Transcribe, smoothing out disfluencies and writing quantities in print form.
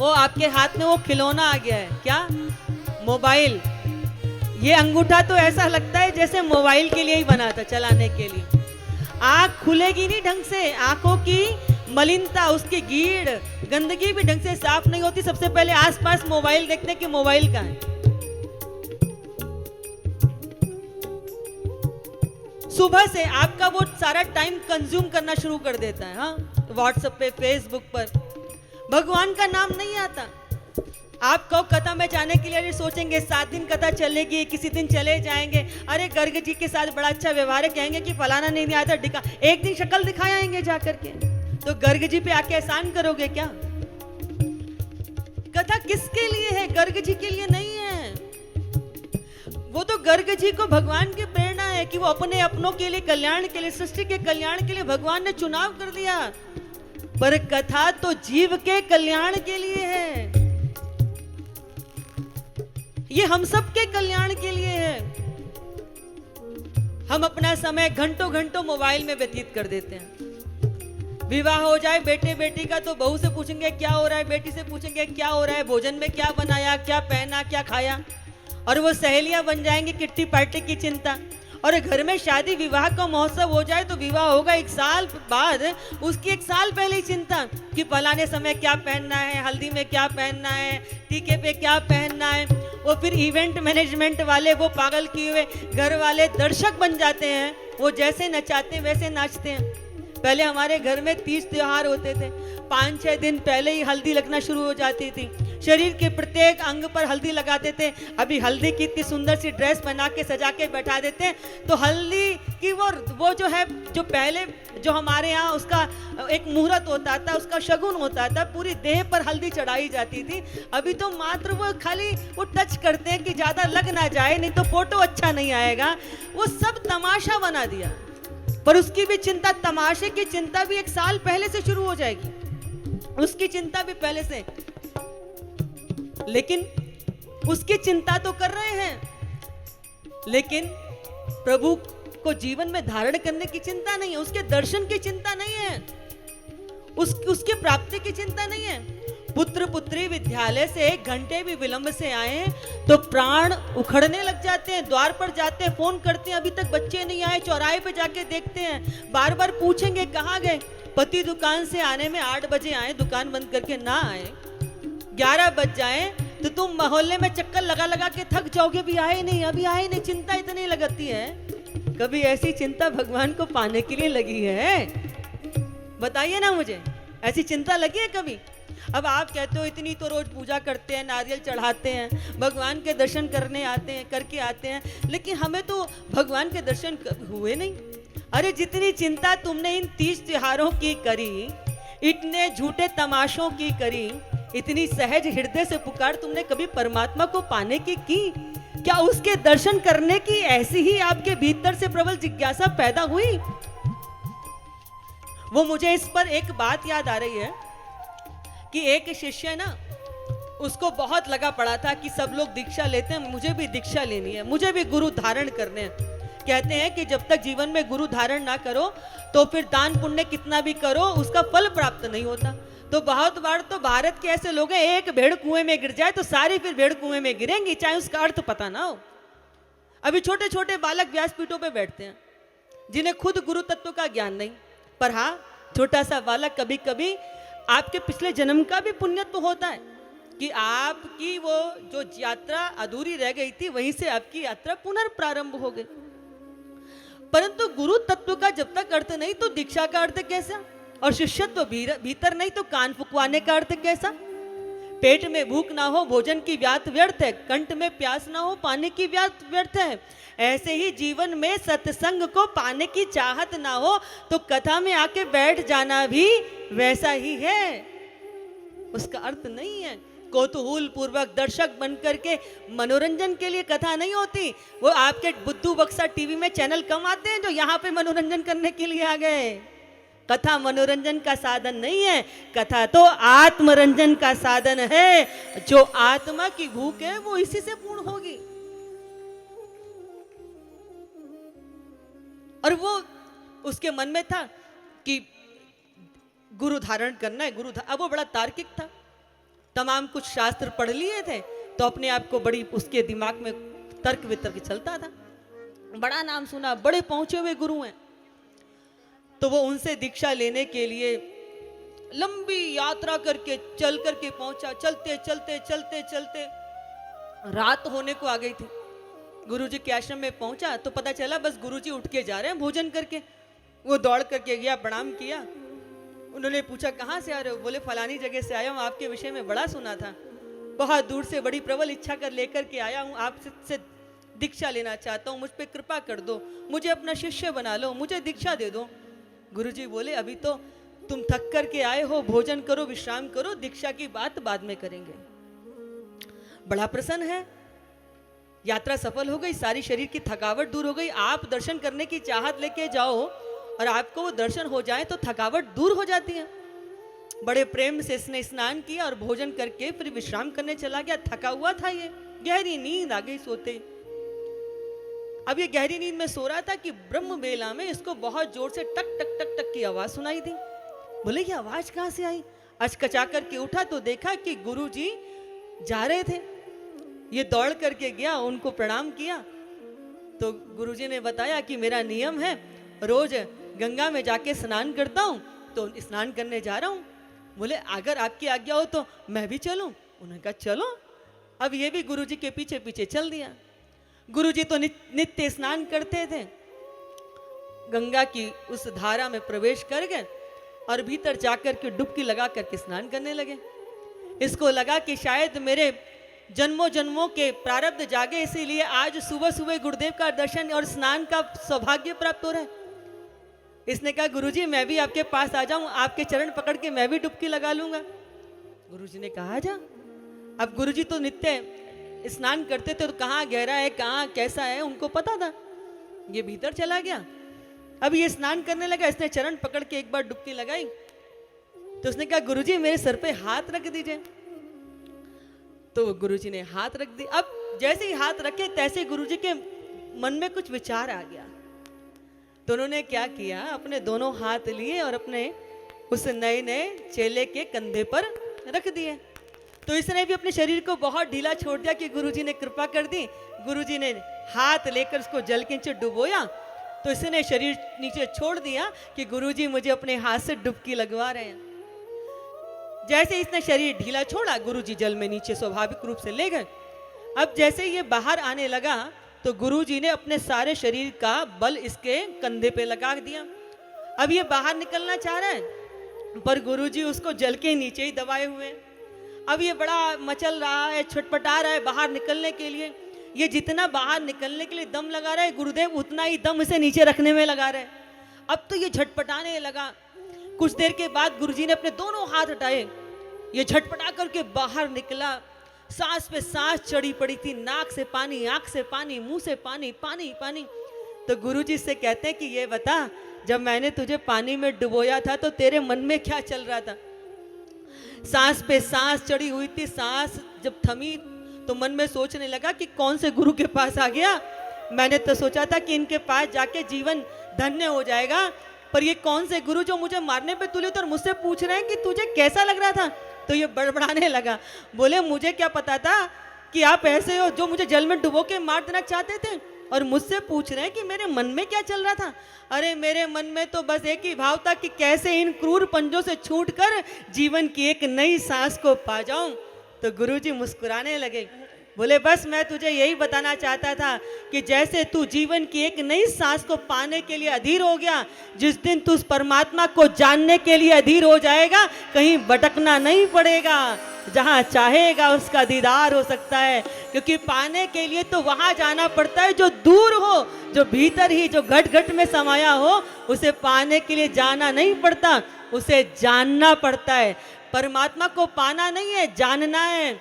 वो आपके हाथ में वो खिलौना आ गया है, क्या? मोबाइल। ये अंगूठा तो ऐसा लगता है जैसे मोबाइल के लिए ही बना था, चलाने के लिए। आंख खुलेगी नहीं ढंग से, आंखों की मलिनता, उसकी गीड़ गंदगी भी ढंग से साफ नहीं होती। सबसे पहले आसपास मोबाइल देखते हैं कि मोबाइल कहाँ है। सुबह से आपका वो सारा टाइम कंज्यूम करना शुरू कर देता है, हाँ, व्हाट्सएप पे, फेसबुक पर। भगवान का नाम नहीं आता। आप कब कथा में जाने के लिए सोचेंगे 7 दिन कथा चलेगी, किसी दिन चले जाएंगे, अरे गर्ग जी के साथ बड़ा अच्छा व्यवहार है, कहेंगे कि फलाना नहीं आया था, दिखा, एक दिन शक्ल दिखाए आएंगे जाकर के। तो गर्ग जी पे आके एहसान करोगे क्या? कथा किसके लिए है? गर्ग जी के लिए नहीं है। वो तो गर्ग जी को भगवान की प्रेरणा है कि वो अपने अपनों के लिए, कल्याण के लिए, सृष्टि के कल्याण के लिए भगवान ने चुनाव कर दिया। पर कथा तो जीव के कल्याण के लिए है, ये हम सब के कल्याण के लिए है। हम अपना समय घंटों घंटों मोबाइल में व्यतीत कर देते हैं। विवाह हो जाए बेटे बेटी का तो बहू से पूछेंगे क्या हो रहा है, बेटी से पूछेंगे क्या हो रहा है, भोजन में क्या बनाया, क्या पहना, क्या खाया। और वो सहेलियां बन जाएंगी, किट्टी पार्टी की चिंता। और घर में शादी विवाह का महोत्सव हो जाए तो विवाह होगा 1 साल बाद, उसकी 1 साल पहले ही चिंता कि फलाने समय क्या पहनना है, हल्दी में क्या पहनना है, टीके पे क्या पहनना है। वो फिर इवेंट मैनेजमेंट वाले, वो पागल किए हुए घर वाले दर्शक बन जाते हैं। वो जैसे नचाते हैं वैसे नाचते हैं। पहले हमारे घर में 30 त्योहार होते थे, 5-6 दिन पहले ही हल्दी लगना शुरू हो जाती थी। शरीर के प्रत्येक अंग पर हल्दी लगाते थे। अभी हल्दी की इतनी सुंदर सी ड्रेस बना के सजा के बैठा देते हैं, तो हल्दी की वो जो है, जो पहले जो हमारे यहाँ उसका एक मुहूर्त होता था, उसका शगुन होता था, पूरी देह पर हल्दी चढ़ाई जाती थी। अभी तो मात्र वो खाली वो टच करते हैं कि ज्यादा लग ना जाए, नहीं तो फोटो अच्छा नहीं आएगा। वो सब तमाशा बना दिया। पर उसकी भी चिंता, तमाशे की चिंता भी 1 साल पहले से शुरू हो जाएगी, उसकी चिंता भी पहले से। लेकिन उसकी चिंता तो कर रहे हैं, लेकिन प्रभु को जीवन में धारण करने की चिंता नहीं है, उसके दर्शन की चिंता नहीं है, उसकी प्राप्ति की चिंता नहीं है। पुत्र पुत्री विद्यालय से 1 घंटे भी विलंब से आए तो प्राण उखड़ने लग जाते हैं। द्वार पर जाते हैं, फोन करते हैं, अभी तक बच्चे नहीं आए। चौराहे पे जाके देखते हैं, बार बार पूछेंगे कहाँ गए। पति दुकान से आने में 8 बजे आए, दुकान बंद करके ना आए, 11 बज जाए तो तुम मोहल्ले में चक्कर लगा लगा के थक जाओगे, अभी आए नहीं, अभी आए नहीं। चिंता इतनी लगती है। कभी ऐसी चिंता भगवान को पाने के लिए लगी है? बताइए ना मुझे, ऐसी चिंता लगी है कभी? अब आप कहते हो इतनी तो रोज पूजा करते हैं, नारियल चढ़ाते हैं, भगवान के दर्शन करने आते हैं, करके आते हैं, लेकिन हमें तो भगवान के दर्शन हुए नहीं। अरे जितनी चिंता तुमने इन 30 त्योहारों की करी, इतने झूठे तमाशों की करी, इतनी सहज हृदय से पुकार तुमने कभी परमात्मा को पाने की क्या उसके दर्शन करने की ऐसी ही आपके भीतर से प्रबल जिज्ञासा पैदा हुई? वो मुझे इस पर एक बात याद आ रही है कि एक शिष्य ना, उसको बहुत लगा पड़ा था कि सब लोग दीक्षा लेते हैं, मुझे भी दीक्षा लेनी है, मुझे भी गुरु धारण करने हैं। कहते हैं कि जब तक जीवन में गुरु धारण ना करो तो फिर दान पुण्य कितना भी करो उसका फल प्राप्त नहीं होता। तो बहुत बार तो भारत के ऐसे लोग हैं, एक भेड़ कुएं में गिर जाए तो सारी फिर भेड़ कुएं में गिरेंगी, चाहे उसका अर्थ पता ना हो। अभी छोटे छोटे बालक व्यासपीठों पे बैठते हैं जिन्हें खुद गुरु तत्व का ज्ञान नहीं, पर हाँ, छोटा सा बालक कभी कभी आपके पिछले जन्म का भी पुण्यत्व होता है कि आपकी वो जो यात्रा अधूरी रह गई थी वहीं से आपकी यात्रा पुनर्प्रारंभ हो गई। परंतु गुरु तत्व का जब तक अर्थ नहीं तो दीक्षा का अर्थ कैसा? और शिष्यत्व भीतर नहीं तो कान फुकवाने का अर्थ कैसा? पेट में भूख ना हो भोजन की व्यात व्यर्थ है, कंठ में प्यास ना हो पानी की व्यात व्यर्थ है। ऐसे ही जीवन में सत्संग को पाने की चाहत ना हो तो कथा में आके बैठ जाना भी वैसा ही है, उसका अर्थ नहीं है। कौतूहल पूर्वक दर्शक बनकर के मनोरंजन के लिए कथा नहीं होती। वो आपके बुद्धू बक्सा टीवी में चैनल कम आते हैं जो यहाँ पे मनोरंजन करने के लिए आ गए। कथा मनोरंजन का साधन नहीं है, कथा तो आत्मरंजन का साधन है। जो आत्मा की भूख है वो इसी से पूर्ण होगी। और वो उसके मन में था कि गुरु धारण करना है, अब वो बड़ा तार्किक था। तमाम कुछ शास्त्र पढ़ लिए थे, तो अपने आप को बड़ी उसके दिमाग में तर्क वितर्क चलता था। बड़ा नाम सुना, बड़े पहुंचे हुए गुरु हैं। तो वो उनसे दीक्षा लेने के लिए लंबी यात्रा करके चल करके पहुंचा। चलते चलते चलते चलते रात होने को आ गई थी। गुरुजी के आश्रम में पहुंचा तो पता चला बस गुरुजी उठ के जा रहे हैं भोजन करके। वो दौड़ करके गया, प्रणाम किया। उन्होंने पूछा कहाँ से आ रहे हो? बोले फलानी जगह से आया हूँ, आपके विषय में बड़ा सुना था, बहुत दूर से बड़ी प्रबल इच्छा कर लेकर के आया हूँ, आपसे दीक्षा लेना चाहता हूँ, मुझ पे कृपा कर दो, मुझे अपना शिष्य बना लो, मुझे दीक्षा दे दो। गुरुजी बोले अभी तो तुम थक कर के आए हो, भोजन करो, विश्राम करो, दीक्षा की बात बाद में करेंगे। बड़ा प्रसन्न है, यात्रा सफल हो गई, सारी शरीर की थकावट दूर हो गई। आप दर्शन करने की चाहत लेके जाओ और आपको वो दर्शन हो जाए तो थकावट दूर हो जाती है। बड़े प्रेम से इसने स्नान किया और भोजन करके फिर विश्राम करने चला गया। थका हुआ था, ये गहरी नींद आ गई सोते। अब ये गहरी नींद में सो रहा था कि ब्रह्म बेला में इसको बहुत जोर से टक टक टक टक की आवाज सुनाई दी। बोले ये आवाज कहां से आई? अचकचा करके उठा तो देखा कि गुरुजी जा रहे थे। ये दौड़ करके गया, उनको प्रणाम किया। तो गुरुजी ने बताया कि मेरा नियम है, रोज गंगा में जाके स्नान करता हूँ, तो स्नान करने जा रहा हूँ। बोले अगर आपकी आज्ञा हो तो मैं भी चलूं? उन्होंने कहा चलो। अब ये भी गुरुजी के पीछे पीछे चल दिया। गुरुजी तो नित्य स्नान करते थे, गंगा की उस धारा में प्रवेश कर गए और भीतर जाकर के डुबकी लगा करके स्नान करने लगे। इसको लगा कि शायद मेरे जन्मों जन्मों के प्रारब्ध जागे, इसीलिए आज सुबह सुबह गुरुदेव का दर्शन और स्नान का सौभाग्य प्राप्त हो रहा है। इसने कहा गुरुजी मैं भी आपके पास आ जाऊं, आपके चरण पकड़ के मैं भी डुबकी लगा लूंगा। गुरुजी ने कहा जा। अब गुरुजी तो नित्य स्नान करते थे, तो कहाँ गहरा है कहाँ कैसा है उनको पता था। ये भीतर चला गया, अब ये स्नान करने लगा, इसने चरण पकड़ के एक बार डुबकी लगाई तो उसने कहा गुरुजी मेरे सर पे हाथ रख दीजिए। तो गुरुजी ने हाथ रख दी। अब जैसे ही हाथ रखे तैसे गुरुजी के मन में कुछ विचार आ गया। तो उन्होंने क्या किया, अपने दोनों हाथ लिए और अपने उस नए नए चेले के कंधे पर रख दिए। तो इसने भी अपने शरीर को बहुत ढीला छोड़ दिया कि गुरुजी ने कृपा कर दी। गुरुजी ने हाथ लेकर उसको जल के नीचे डुबोया, तो इसने शरीर नीचे छोड़ दिया कि गुरुजी मुझे अपने हाथ से डुबकी लगवा रहे हैं। जैसे इसने शरीर ढीला छोड़ा, गुरुजी जल में नीचे स्वाभाविक रूप से ले गए। अब जैसे ये बाहर आने लगा तो गुरुजी ने अपने सारे शरीर का बल इसके कंधे पे लगा दिया। अब ये बाहर निकलना चाह रहा है, पर गुरुजी उसको जल के नीचे ही दबाए हुए। अब ये बड़ा मचल रहा है, छटपटा रहा है बाहर निकलने के लिए। ये जितना बाहर निकलने के लिए दम लगा रहा है, गुरुदेव उतना ही दम इसे नीचे रखने में लगा रहे हैं। अब तो ये झटपटाने लगा। कुछ देर के बाद गुरुजी ने अपने दोनों हाथ हटाए, ये झटपटा करके बाहर निकला। सांस पे सांस चढ़ी पड़ी थी, नाक से पानी, आंख से पानी, मुंह से पानी, पानी पानी। तो गुरुजी से कहते हैं कि ये बता, जब मैंने तुझे पानी में डुबोया था तो तेरे मन में क्या चल रहा था? सांस पे सांस चढ़ी हुई थी। सांस जब थमी तो मन में सोचने लगा कि कौन से गुरु के पास आ गया। मैंने तो सोचा था कि इनके पास जाके जीवन धन्य हो जाएगा, पर ये कौन से गुरु जो मुझे मारने पे तुले तो और मुझसे पूछ रहे हैं कि तुझे कैसा लग रहा था। तो ये बड़बड़ाने लगा, बोले मुझे क्या पता था कि आप ऐसे हो जो मुझे जल में डुबो के मार देना चाहते थे, और मुझसे पूछ रहे हैं कि मेरे मन में क्या चल रहा था। अरे मेरे मन में तो बस एक ही भाव था कि कैसे इन क्रूर पंजों से छूटकर जीवन की एक नई सांस को पा जाऊं। तो गुरुजी मुस्कुराने लगे, बोले बस मैं तुझे यही बताना चाहता था कि जैसे तू जीवन की एक नई सांस को पाने के लिए अधीर हो गया, जिस दिन तू उस परमात्मा को जानने के लिए अधीर हो जाएगा, कहीं भटकना नहीं पड़ेगा, जहां चाहेगा उसका दीदार हो सकता है। क्योंकि पाने के लिए तो वहां जाना पड़ता है जो दूर हो, जो भीतर ही जो घट घट में समाया हो, उसे पाने के लिए जाना नहीं पड़ता, उसे जानना पड़ता है। परमात्मा को पाना नहीं है, जानना है।